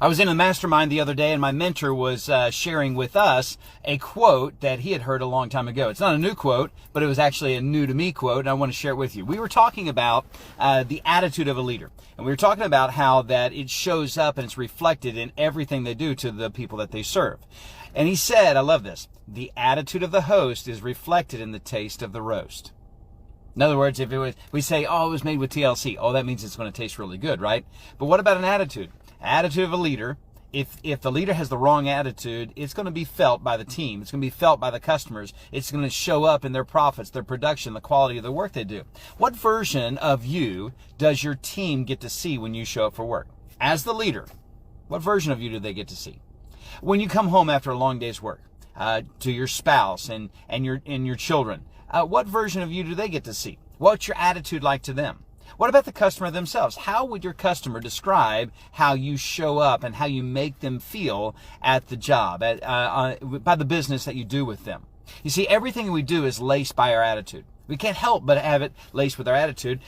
I was in a mastermind the other day, and my mentor was sharing with us a quote that he had heard a long time ago. It's not a new quote, but it was actually a new to me quote, and I want to share it with you. We were talking about the attitude of a leader, and we were talking about how that it shows up and it's reflected in everything they do to the people that they serve. And he said, I love this, the attitude of the host is reflected in the taste of the roast. In other words, if it was, we say, oh, it was made with TLC. Oh, that means it's going to taste really good, right? But what about an attitude? Attitude of a leader. If the leader has the wrong attitude, it's going to be felt by the team. It's going to be felt by the customers. It's going to show up in their profits, their production, the quality of the work they do. What version of you does your team get to see when you show up for work? As the leader, what version of you do they get to see? When you come home after a long day's work, to your spouse and your children, what version of you do they get to see? What's your attitude like to them? What about the customer themselves? How would your customer describe how you show up and how you make them feel at the job, by the business that you do with them? You see, everything we do is laced by our attitude. We can't help but have it laced with our attitude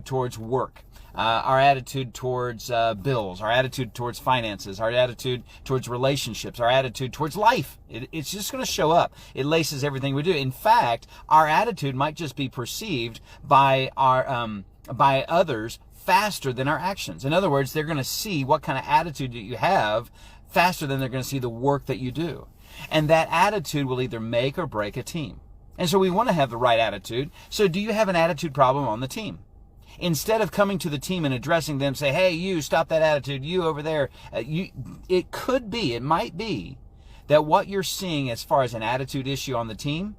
towards work. Our attitude towards bills, our attitude towards finances, our attitude towards relationships, our attitude towards life. It's just going to show up. It laces everything we do. In fact, our attitude might just be perceived by by others faster than our actions. In other words, they're going to see what kind of attitude that you have faster than they're going to see the work that you do. And that attitude will either make or break a team. And so we want to have the right attitude. So do you have an attitude problem on the team? Instead of coming to the team and addressing them, say, hey, you, stop that attitude, you over there. It might be that what you're seeing as far as an attitude issue on the team,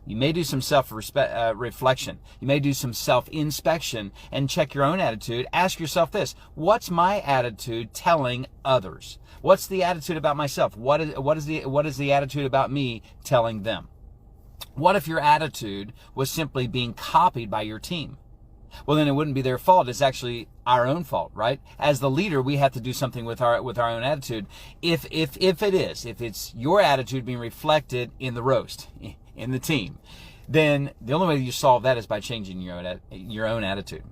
you may do some self-reflection. You may do some self-inspection and check your own attitude. Ask yourself this, what's my attitude telling others? What's the attitude about myself? What is the attitude about me telling them? What if your attitude was simply being copied by your team? Well, then it wouldn't be their fault. It's actually our own fault, right? As the leader, we have to do something with our own attitude. If it's your attitude being reflected in the roast, in the team, then the only way you solve that is by changing your own attitude.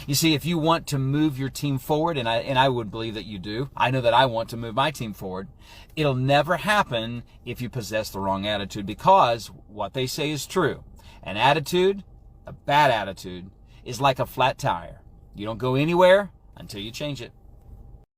You see, if you want to move your team forward, and I would believe that you do, I know that I want to move my team forward, it'll never happen if you possess the wrong attitude, because what they say is true. An attitude, a bad attitude, is like a flat tire. You don't go anywhere until you change it.